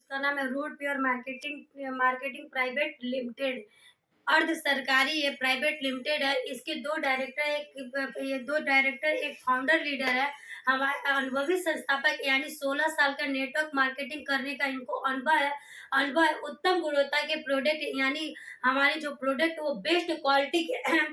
उसका नाम है route pure marketing marketing private limited. अर्ध सरकारी ये प्राइवेट लिमिटेड है। इसके 2 डायरेक्टर, ये 2 डायरेक्टर, एक फाउंडर लीडर है। हमारे अनुभवी संस्थापक यानी 16 साल का नेटवर्क मार्केटिंग करने का इनको अनुभव है। उत्तम गुणवत्ता के प्रोडक्ट यानी हमारे जो प्रोडक्ट वो बेस्ट क्वालिटी के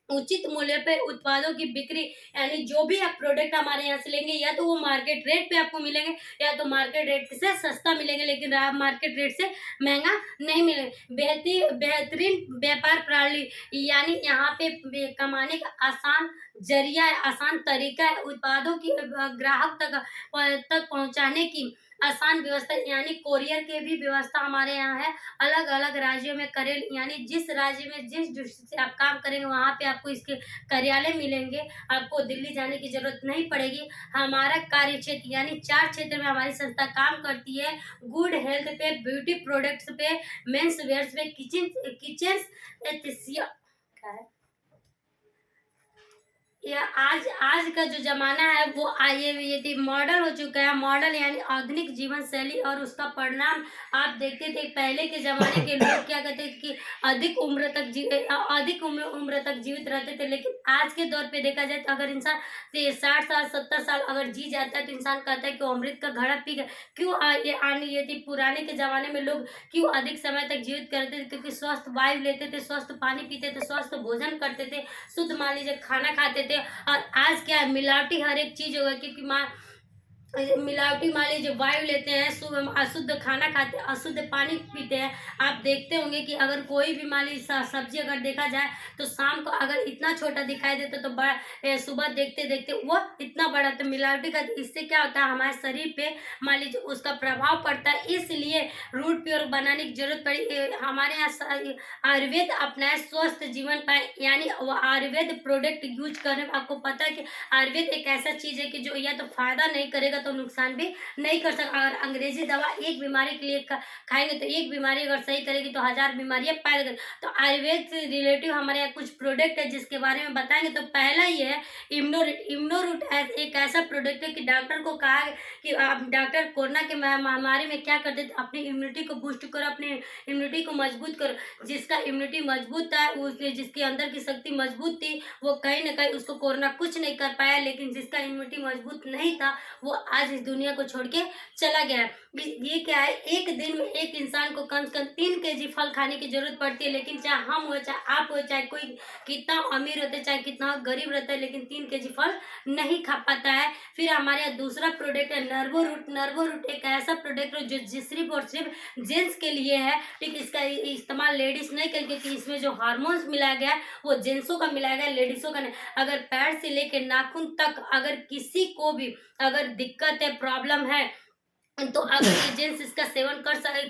उचित मूल्य पे उत्पादों की बिक्री, यानी जो भी आप प्रोडक्ट हमारे यहाँ से लेंगे या तो वो मार्केट रेट पे आपको मिलेंगे या तो मार्केट रेट से सस्ता मिलेंगे, लेकिन आप मार्केट रेट से महंगा नहीं मिलेगा। बेहतरीन व्यापार प्रणाली यानी यहाँ पे कमाने का आसान जरिया है, आसान तरीका है। उत्पादों की ग्राहक तक पहुँचाने की आसान व्यवस्था यानी कोरियर की भी व्यवस्था हमारे यहाँ है। अलग अलग राज्यों में करे यानी जिस राज्य में जिस डिस्ट्रिक्ट से आप काम करेंगे वहाँ पे आपको इसके कार्यालय मिलेंगे। आपको दिल्ली जाने की जरूरत नहीं पड़ेगी। हमारा कार्य क्षेत्र यानी 4 क्षेत्र में हमारी संस्था काम करती है। गुड हेल्थ पे, ब्यूटी प्रोडक्ट्स पे, मेंस वेयर्स पे, किचन क्या है या आज का जो ज़माना है वो ये मॉडल हो चुका है। मॉडल यानी आधुनिक जीवन शैली और उसका परिणाम आप देखते थे। पहले के ज़माने के लोग क्या कहते थे कि अधिक उम्र तक जीवित रहते थे, लेकिन आज के दौर पे देखा जाए तो अगर इंसान 60 साल 70 साल अगर जी जाता है तो इंसान कहता है कि वो अमृत का घड़ा पी गया। क्यों ये थी पुराने के ज़माने में लोग क्यों अधिक समय तक जीवित करते थे? क्योंकि स्वस्थ वायु लेते थे, स्वस्थ पानी पीते थे, स्वस्थ भोजन करते थे, शुद्ध मान लीजिए खाना खाते थे। और आज क्या है, मिलावटी हर एक चीज होगा, क्योंकि मिलावटी मान लीजिए वायु लेते हैं, अशुद्ध खाना खाते हैं, अशुद्ध पानी पीते हैं। आप देखते होंगे कि अगर कोई भी मान लीजिए सब्जी अगर देखा जाए तो शाम को अगर इतना छोटा दिखाई देता तो बड़ा सुबह देखते देखते वो इतना बड़ा। तो मिलावटी का इससे क्या होता है, हमारे शरीर पे मान लीजिए उसका प्रभाव पड़ता है। इसलिए रूट प्योर बनाने की जरूरत पड़ी। हमारे यहाँ आयुर्वेद अपनाए, स्वस्थ जीवन पाए, यानी वो आयुर्वेद प्रोडक्ट यूज करने में आपको पता है कि आयुर्वेद एक ऐसा चीज है कि जो या तो फायदा नहीं करेगा तो नुकसान भी नहीं कर सकता। अगर अंग्रेजी दवा एक बीमारी के लिए खाएंगे तो एक बीमारी अगर सही करेगी तो 1000 बीमारियां पैदा करेगी। तो आयुर्वेद से रिलेटिव हमारे यहाँ कुछ प्रोडक्ट है जिसके बारे में बताएंगे। तो पहला ये है इम्नोरूट एक ऐसा प्रोडक्ट है कि डॉक्टर को कहा है कि आप डॉक्टर कोरोना के महामारी में क्या करते थे, अपनी इम्यूनिटी को बूस्ट करो, अपनी इम्यूनिटी को मजबूत करो। जिसका इम्यूनिटी मजबूत था, उसके जिसके अंदर की शक्ति मजबूत थी, वो कहीं ना कहीं उसको कोरोना कुछ नहीं कर पाया। लेकिन जिसका इम्यूनिटी मजबूत नहीं था वो आज इस दुनिया को छोड़ के चला गया। ये क्या है, एक दिन में एक इंसान को कम से कम 3 केजी फल खाने की जरूरत पड़ती है। लेकिन चाहे हम हो, चाहे आप हो, चाहे कोई कितना अमीर होता है, चाहे कितना गरीब रहता है, लेकिन 3 केजी फल नहीं खा पाता है। फिर हमारे यहाँ दूसरा प्रोडक्ट है नर्वो रूट। नर्वो रूट एक ऐसा प्रोडक्ट है जो सिर्फ और सिर्फ जेंट्स के लिए है। ठीक, इसका इस्तेमाल लेडीज नहीं करेंगे क्योंकि इसमें जो हार्मोन्स मिलाया गया है वो जेंट्सों का मिलाया गया, लेडीजों का नहीं। अगर पैर से लेकर नाखून तक अगर किसी को भी अगर दिक्कत है, प्रॉब्लम है, तो अगर ये जेंट्स इसका सेवन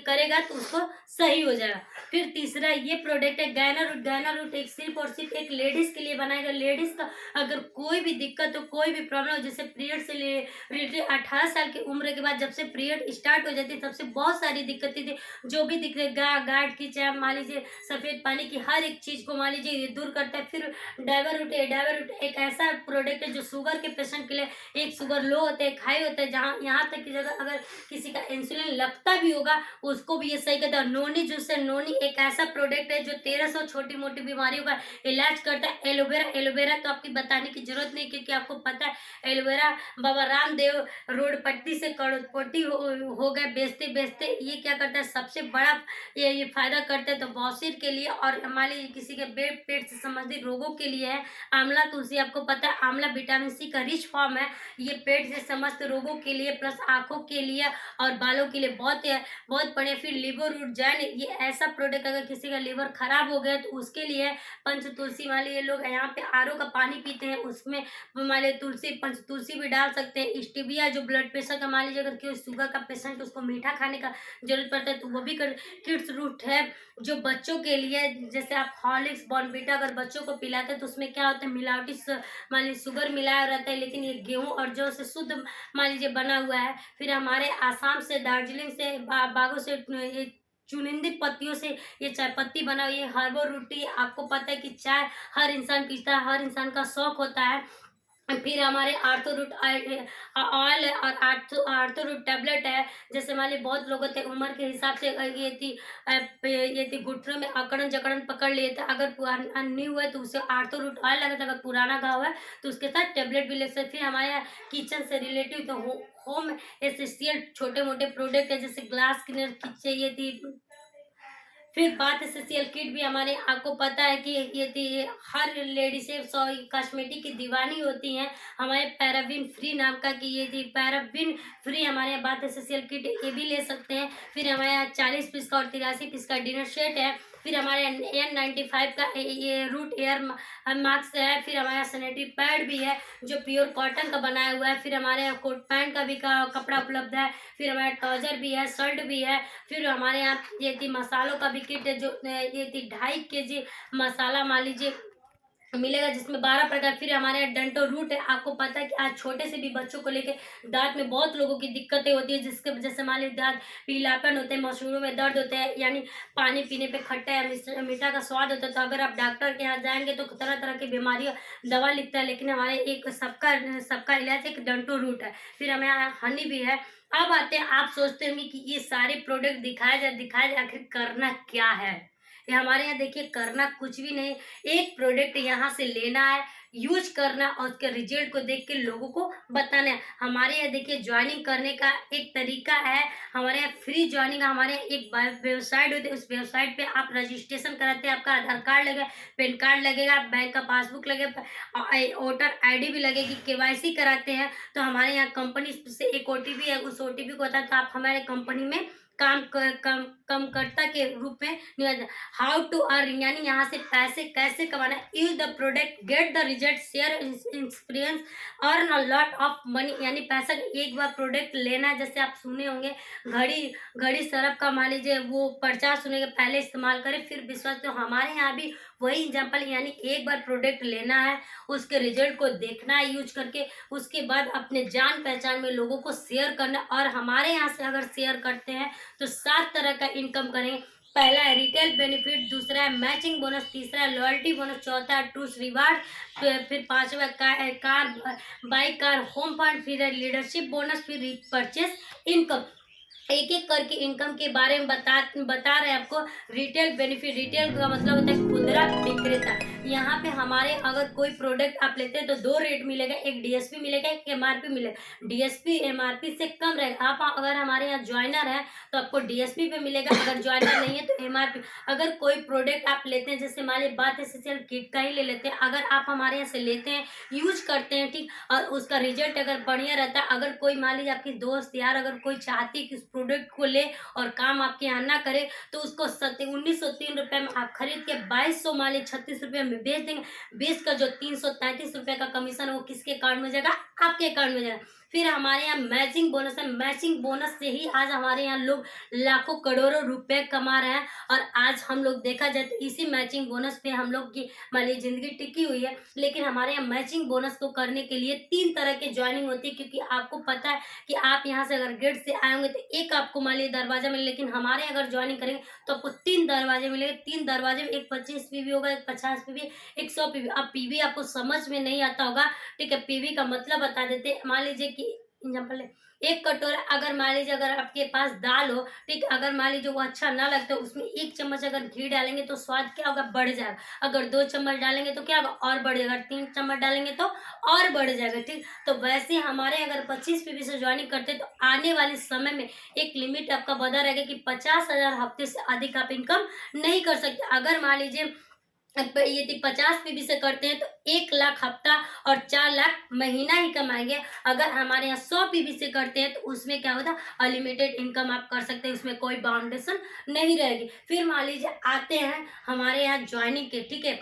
करेगा तो उसको सही हो जाएगा। फिर तीसरा ये प्रोडक्ट है गैना रूट। गैना रूट एक सिर्फ और सिर्फ एक लेडीज के लिए बनाया गया। लेडीज का अगर कोई भी दिक्कत हो, कोई भी प्रॉब्लम हो, जैसे पीरियड से रिलेटेड 18 साल की उम्र के बाद जब से पीरियड स्टार्ट हो जाती है तब से बहुत सारी दिक्कतें थी, जो भी दिक्कत गार्ड की, चाहे मान लीजिए सफेद पानी की, हर एक चीज को मान लीजिए ये दूर करता है। फिर डाइवर रूट है। डाइवर रूट एक ऐसा प्रोडक्ट है जो शुगर के पेशेंट के लिए, एक शुगर लो होता है, एक हाई होता है, जहाँ यहाँ तक की जगह अगर किसी का इंसुलिन लगता भी होगा उसको भी ये सही करता है। नोनी जूस है। नोनी एक ऐसा प्रोडक्ट है जो 1300 छोटी मोटी बीमारियों का इलाज करता है। एलोवेरा। एलोवेरा तो आपकी बताने की जरूरत नहीं क्योंकि आपको पता है एलोवेरा बाबा रामदेव रोड पट्टी से करोड़पति हो गए बेचते बेचते। ये क्या करता है, सबसे बड़ा ये फायदा करता है तो बौसीर के लिए और मान लीजिए किसी के पेट से संबंधित रोगों के लिए है। आंवला तुलसी, आपको पता है आंवला विटामिन सी का रिच फॉर्म है। ये पेट से समस्त रोगों के लिए प्लस आंखों के लिए और बालों के लिए बहुत बढ़िया। फिर लिवर रूट जैन, ये ऐसा प्रोडक्ट अगर किसी का लीवर खराब हो गया तो उसके लिए पंच तुलसी वाले, ये लोग यहाँ पे आरओ का पानी पीते हैं उसमें मान लीजिए तुलसी, पंच तुलसी भी डाल सकते हैं। स्टीविया जो ब्लड प्रेशर का, मान लीजिए अगर कोई शुगर का पेशेंट उसको मीठा खाने का जरूरत पड़ता है तो वो भी कर। किड्स रूट है जो बच्चों के लिए, जैसे आप हॉर्लिक्स बॉर्नविटा अगर बच्चों को पिलाते हैं तो उसमें क्या होता है, मिलावटी मान लीजिए शुगर मिलाया रहता है, लेकिन ये गेहूं और जौ से शुद्ध मान लीजिए बना हुआ है। फिर हमारे आसाम से, दार्जिलिंग से, बागों से ये चुनिंदी पत्तियों से ये चाय पत्ती बना हुई है। हर्बल रूटी, आपको पता है कि चाय हर इंसान पीता है, हर इंसान का शौक होता है। फिर हमारे आर्थो रूट ऑयल है और आर्थो रूट टैबलेट है। जैसे मान लीजिए बहुत लोग थे उम्र के हिसाब से ये थी घुटनों में अकड़न जकड़न पकड़ लिए थे, अगर न्यू है तो उसे आर्थो रूट ऑयल लगा था, अगर पुराना घाव है तो उसके साथ टैबलेट भी ले सकते। फिर हमारे यहाँ किचन से रिलेटिव तो होम एसेंशियल छोटे मोटे प्रोडक्ट है, जैसे ग्लास क्लीनर की चाहिए थी। फिर बात एसेंशियल किट भी हमारे, आपको पता है कि ये थी, हर लेडी से कॉस्मेटिक की दीवानी होती हैं। हमारे पैराबिन फ्री नाम का कि ये थी पैराबिन फ्री हमारे यहाँ बात एसेंशियल किट ये भी ले सकते हैं। फिर हमारे यहाँ 40 पीस का और 83 पीस का डिनर सेट है। फिर हमारे N95 का ये रूट एयर मास्क है। फिर हमारे यहाँ सैनिटरी पैड भी है जो प्योर कॉटन का बनाया हुआ है। फिर हमारे यहाँ कोट पैंट का भी कपड़ा उपलब्ध है। फिर हमारे ट्राउजर भी है, शर्ट भी है। फिर हमारे यहाँ ये थी मसालों का भी किट है, जो ये थी 2.5 kg मसाला मान लीजिए मिलेगा, जिसमें 12 प्रकार। फिर हमारे यहाँ डंटो रूट है। आपको पता है कि आज छोटे से भी बच्चों को लेके दांत में बहुत लोगों की दिक्कतें होती है, जिसके वजह से मान लीजिए दांत पीलापन होते हैं, मसूड़ों में दर्द होता है, यानी पानी पीने पे खट्टा या मीठा का स्वाद होता है। तो अगर आप डॉक्टर के यहाँ जाएंगे तो तरह तरह की बीमारियों दवा लिखता है, लेकिन हमारे एक सबका सबका इलाज एक डंटो रूट है। फिर हमें यहाँ हनी भी है। अब आते हैं, आप सोचते होंगे कि ये सारे प्रोडक्ट दिखाया जाए, आखिर करना क्या है। ये हमारे यहाँ देखिए करना कुछ भी नहीं, एक प्रोडक्ट यहाँ से लेना है, यूज करना और उसके रिजल्ट को देख के लोगों को बताना है। हमारे यहाँ देखिए ज्वाइनिंग करने का एक तरीका है। हमारे यहाँ फ्री ज्वाइनिंग, हमारे यहाँ एक वेबसाइट होती है, उस वेबसाइट पे आप रजिस्ट्रेशन कराते हैं, आपका आधार कार्ड लगेगा, पैन कार्ड लगेगा, बैंक का पासबुक लगेगा, वोटर आईडी भी लगेगी, केवाईसी कराते हैं तो हमारे यहाँ कंपनी से एक ओटीपी है, उस ओटीपी को होता है तो आप हमारे कंपनी में कम करता के रूप में हाउ टू अर्न, यानी यहाँ से पैसे कैसे कमाना। Use the product, get the result, share experience, earn a lot of money, यानी पैसा एक बार प्रोडक्ट लेना है। जैसे आप सुने होंगे घड़ी सरफ का मान लीजिए वो प्रचार सुनेंगे, पहले इस्तेमाल करें फिर विश्वास। तो हमारे यहाँ भी वही एग्जाम्पल, यानी एक बार प्रोडक्ट लेना है, उसके रिजल्ट को देखना है यूज करके, उसके बाद अपने जान पहचान में लोगों को शेयर करना। और हमारे यहाँ से अगर शेयर करते हैं तो 7 तरह का इनकम करेंगे। पहला है रिटेल बेनिफिट, दूसरा है मैचिंग बोनस, तीसरा है लॉयल्टी बोनस, चौथा है टूस रिवार्ड, फिर पांचवा car bike car home fund, फिर है लीडरशिप बोनस, फिर परचेस इनकम। एक एक करके इनकम के बारे में बता रहे हैं आपको। रिटेल बेनिफिट, रिटेल का मतलब होता है खुदरा विक्रेता। यहाँ पे हमारे अगर कोई प्रोडक्ट आप लेते हैं तो 2 रेट मिलेगा, एक डीएसपी मिलेगा, एक एमआरपी मिलेगा। डीएसपी एमआरपी से कम रहेगा। आप अगर हमारे यहाँ ज्वाइनर है तो आपको डीएसपी पे मिलेगा, अगर ज्वाइनर नहीं है तो एमआरपी। अगर कोई प्रोडक्ट आप लेते हैं, जैसे मान लीजिए बात एसेंशियल किट का ही ले लेते हैं, अगर आप हमारे यहाँ से लेते हैं, यूज करते हैं, ठीक, और उसका रिजल्ट अगर बढ़िया रहता है, अगर कोई मान लीजिए आपकी दोस्त यार अगर कोई चाहती है कि प्रोडक्ट को ले और काम आपके यहाँ ना करे, तो उसको 1903 रुपये में आप खरीद के 2200 मान लीजिए 36 रुपये में बेच देंगे। 20 का जो 333 रुपये का कमीशन है वो किसके अकाउंट में जाएगा? आपके अकाउंट में जाएगा। फिर हमारे यहाँ मैचिंग बोनस है। मैचिंग बोनस से ही आज हमारे यहाँ लोग लाखों करोड़ों रुपए कमा रहे हैं। और आज हम लोग देखा जाए तो इसी मैचिंग बोनस पे हम लोग की मान लीजिए जिंदगी टिकी हुई है। लेकिन हमारे यहाँ मैचिंग बोनस को करने के लिए 3 तरह के ज्वाइनिंग होती है, क्योंकि आपको पता है कि आप यहाँ से अगर गेट से आए होंगे तो एक आपको मान लीजिए दरवाजा मिले, लेकिन हमारे अगर ज्वाइनिंग करेंगे तो आपको 3 दरवाजे मिलेंगे। 3 दरवाजे में एक 25 पीवी होगा, एक 50 पीवी, एक 100 पीवी। अब पीवी आपको समझ में नहीं आता होगा, ठीक है, पीवी का मतलब बता देते हैं। मान लीजिए कि एग्जाम्पल है, एक कटोरा अगर मान लीजिए अगर आपके पास दाल हो, ठीक, अगर मान लीजिए वो अच्छा ना लगता है, उसमें 1 चम्मच अगर घी डालेंगे तो स्वाद क्या होगा? बढ़ जाएगा। अगर 2 चम्मच डालेंगे तो क्या होगा? और बढ़ जाएगा। 3 चम्मच डालेंगे तो और बढ़ जाएगा, ठीक। तो वैसे हमारे अगर 25 पीवी से ज्वाइनिंग करते हैं तो आने वाले समय में एक लिमिट आपका बता रहेगा कि 50,000 हफ्ते से अधिक आप इनकम नहीं कर सकते। अगर मान लीजिए ये 50 पीवी से करते हैं तो 1 लाख हफ्ता और 4 लाख महीना ही कमाएंगे। अगर हमारे यहाँ 100 पीवी से करते हैं तो उसमें क्या होता है? अनलिमिटेड इनकम आप कर सकते हैं, उसमें कोई बाउंडेशन नहीं रहेगी। फिर मान लीजिए आते हैं हमारे यहाँ ज्वाइनिंग के, ठीक है।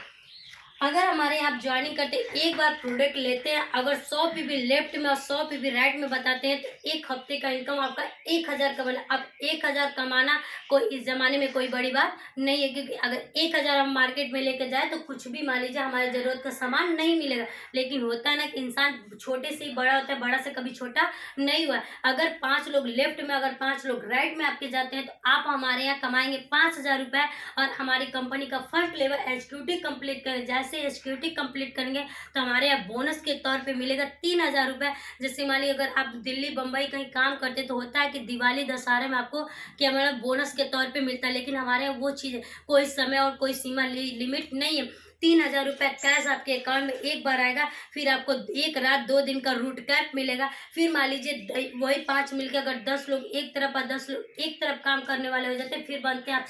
अगर हमारे यहाँ आप ज्वाइनिंग करते हैं, एक बार प्रोडक्ट लेते हैं, अगर 100 पीवी लेफ्ट में और 100 पीवी राइट में बताते हैं तो एक हफ्ते का इनकम आपका 1000 कमाना। अब 1000 कमाना कोई इस जमाने में कोई बड़ी बात नहीं है, क्योंकि अगर 1000 हम मार्केट में लेके जाए तो कुछ भी मान लीजिए हमारी जरूरत का सामान नहीं मिलेगा। लेकिन होता है ना कि इंसान छोटे से ही बड़ा होता है, बड़ा से कभी छोटा नहीं हुआ। अगर 5 लोग लेफ्ट में, अगर 5 लोग राइट में आपके जाते हैं तो आप हमारे यहाँ कमाएंगे 5000 रुपये। और हमारी कंपनी का फर्स्ट लेवल एग्जीक्यूटिव कंप्लीट कर जाए जैसे सिक्योरिटी कंप्लीट करेंगे तो हमारे यहाँ बोनस के तौर पे मिलेगा 3,000 रुपये। जैसे मान लीजिए अगर आप दिल्ली बम्बई कहीं काम करते तो होता है कि दिवाली दशहरे में आपको क्या हमारा बोनस के तौर पे मिलता है, लेकिन हमारे यहाँ वो चीज़ कोई समय और कोई सीमा लिमिट नहीं है। 3,000 रुपये कैश आपके अकाउंट में एक बार आएगा। फिर आपको 1 रात 2 दिन का रूट कैप मिलेगा। फिर मान लीजिए वही 5 मिलकर अगर 10 लोग एक तरफ और 10 लोग एक तरफ काम करने वाले हो जाते हैं, फिर बनते हैं आप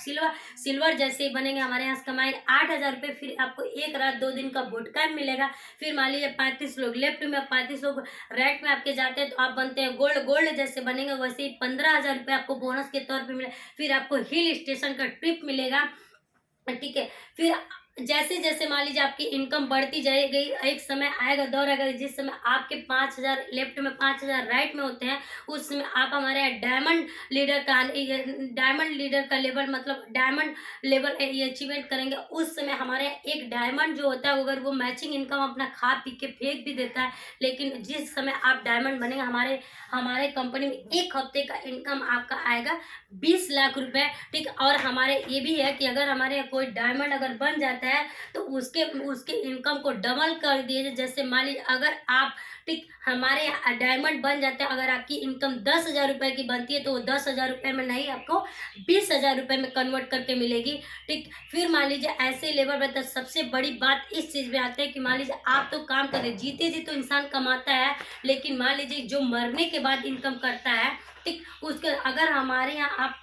सिल्वर जैसे ही बनेंगे हमारे यहाँ से कमाएंगे 8,000 रुपये। फिर आपको 1 रात 2 दिन का बूट कैप मिलेगा। फिर मान लीजिए 35 लोग लेफ्ट में 35 लोग राइट में आपके जाते हैं तो आप बनते हैं गोल्ड जैसे बनेंगे वैसे ही 15,000 रुपये आपको बोनस के तौर पे मिले। फिर आपको हिल स्टेशन का ट्रिप मिलेगा, ठीक है। फिर जैसे जैसे मान लीजिए आपकी इनकम बढ़ती जाएगी, एक समय आएगा दौर आएगा जिस समय आपके 5,000 लेफ्ट में 5,000 राइट में होते हैं, उस समय आप हमारे यहाँ डायमंड लीडर का लेवल मतलब डायमंड लेवल ये अचीवमेंट करेंगे। उस समय हमारे यहाँ एक डायमंड जो होता है अगर वो मैचिंग इनकम अपना खा पी के फेंक भी देता है, लेकिन जिस समय आप डायमंड बनेंगे हमारे कंपनी में 1 हफ्ते का इनकम आपका आएगा 20 लाख रुपए, ठीक। और हमारे ये भी है कि अगर हमारे यहाँ कोई डायमंड अगर बन जाता है तो उसके इनकम को डबल कर दिए। जैसे मान लीजिए अगर आप ठीक हमारे यहाँ डायमंड बन जाते हैं, अगर आपकी इनकम 10,000 रुपये की बनती है तो वो 10,000 रुपये में नहीं आपको 20,000 रुपये में कन्वर्ट करके मिलेगी, ठीक। फिर मान लीजिए ऐसे लेवल में तो सबसे बड़ी बात इस चीज़ में आती है कि मान लीजिए आप तो काम कर रहे जीते जी तो इंसान कमाता है, लेकिन मान लीजिए जो मरने के बाद इनकम करता है, ठीक, उसके अगर हमारे यहाँ आप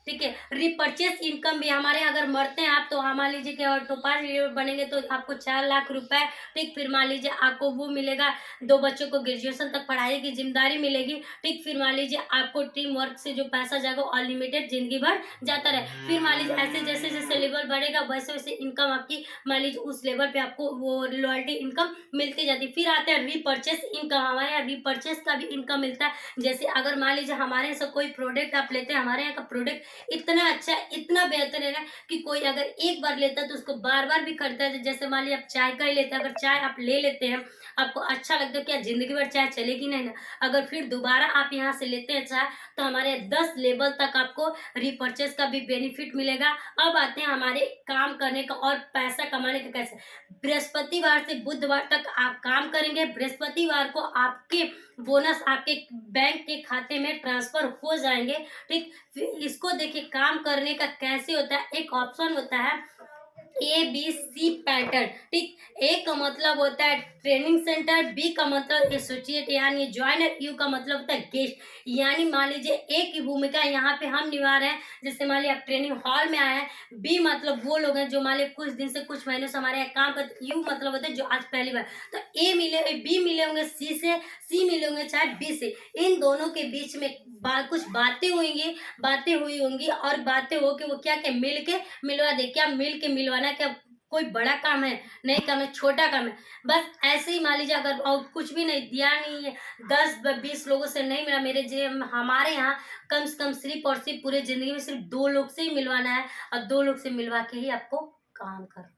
ठीक है रिपर्चेस इनकम भी हमारे अगर मरते हैं आप तो मान लीजिए कि और टोपाज लीडर बनेंगे तो आपको 4 लाख रुपए, ठीक। फिर मान लीजिए आपको वो मिलेगा 2 बच्चों को ग्रेजुएशन तक पढ़ाई की जिम्मेदारी मिलेगी, ठीक। फिर मान लीजिए आपको टीम वर्क से जो पैसा जाएगा अनलिमिटेड जिंदगी भर जाता रहे। फिर मान लीजिए ऐसे जैसे जैसे लेवल बढ़ेगा वैसे वैसे इनकम आपकी मान लीजिए उस लेवल पे आपको वो लॉयल्टी इनकम मिलती जाती है। फिर आते हैं रीपर्चेस इनकम, हमारे यहाँ रीपर्चेस का भी इनकम मिलता है। जैसे अगर मान लीजिए हमारे यहाँ से कोई प्रोडक्ट आप लेते हैं, हमारे यहाँ का प्रोडक्ट इतना अच्छा इतना बेहतर है ना कि कोई अगर एक बार लेता है तो उसको बार बार भी खरीदता है। जैसे मान लीजिए आप चाय का ही लेते हैं, अगर चाय आप ले लेते हैं आपको अच्छा लगता है, क्या जिंदगी भर चाय चलेगी नहीं ना। अगर फिर दोबारा आप यहाँ से लेते हैं चाय तो हमारे 10 लेवल तक आपको रिपर्चेस का भी बेनिफिट मिलेगा। अब आते हैं हमारे काम करने का और पैसा कमाने का कैसे। बृहस्पतिवार से बुधवार तक आप काम करेंगे, बृहस्पतिवार को आपके बोनस आपके बैंक के खाते में ट्रांसफर हो जाएंगे, ठीक। इसको देखिए काम करने का कैसे होता है। एक ऑप्शन होता है ABC पैटर्न, ठीक। ए का मतलब होता है ट्रेनिंग सेंटर, बी का मतलब एसोसिएट यानी ज्वाइनर, यू का मतलब होता है गेस्ट। यानी मान लीजिए ए की भूमिका यहाँ पे हम निभा रहे हैं, जैसे मान लीजिए आप ट्रेनिंग हॉल में आए हैं। बी मतलब वो लोग हैं जो मान लीजिए कुछ दिन से कुछ महीनों से हमारे यहाँ काम करते। यू मतलब होता है जो आज पहली बार। तो बी मिले होंगे सी से, सी मिले होंगे चाहे बी से। इन दोनों के बीच में कुछ बातें हुई होंगी और बातें हो के वो क्या क्या मिल के मिलवा दे। क्या मिल के मिलवाना, क्या कोई बड़ा काम है? नहीं काम है, छोटा काम है। बस ऐसे ही मान लीजिए अगर और कुछ भी नहीं दिया नहीं है, 10-20 लोगों से नहीं मिला हमारे यहाँ कम से कम सिर्फ और सिर्फ पूरे जिंदगी में सिर्फ 2 लोग से ही मिलवाना है और 2 लोग से मिलवा के ही आपको काम करना।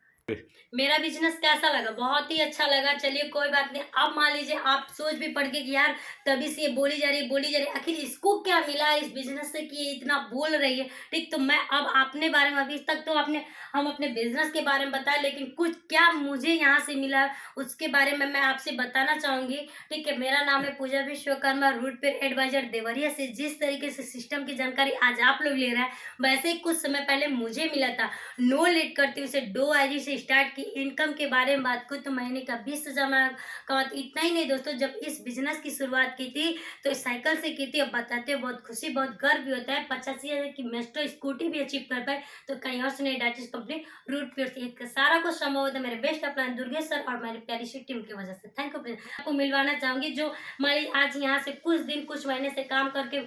मेरा बिजनेस कैसा लगा? बहुत ही अच्छा लगा। चलिए कोई बात नहीं। अब मान लीजिए आप सोच भी पड़ गए कि यार तभी से ये बोली जा रही है, आखिर इसको क्या मिला इस बिजनेस से कि ये इतना बोल रही है, ठीक। तो मैं अब अपने बारे में, अभी तक तो हम अपने बिजनेस के बारे में बताया, लेकिन कुछ क्या मुझे यहाँ से मिला उसके बारे में मैं आपसे बताना चाहूंगी, ठीक है। मेरा नाम है Pooja Vishwakarma, root paid advisor Deoria से। जिस तरीके से सिस्टम की जानकारी आज आप लोग ले रहे हैं वैसे ही कुछ समय पहले मुझे मिला था। नो लेट करती हुए डो आईजी से स्टार्ट की। इनकम के बारे में बात करूँ तो महीने का 20,000 में कमाती। इतना ही नहीं दोस्तों, जब इस बिजनेस की शुरुआत की थी तो साइकिल से की थी। अब बताते हैं बहुत खुशी बहुत गर्व भी होता है। 85,000 की मेस्ट्रो स्कूटी भी अचीव कर पाए तो कहीं और से नहीं, डाइटिस कंपनी रूट पे से। सारा कुछ संभव होता है मेरे बेस्ट अपलाइन दुर्गेश सर और मेरी प्यारी सी टीम की वजह से। Thank you. आपको मिलवाना चाहूंगी जो हमारी आज यहाँ से कुछ दिन कुछ महीने से काम करके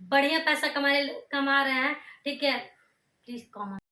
बढ़िया पैसा कमा रहे हैं, ठीक है। Please comment.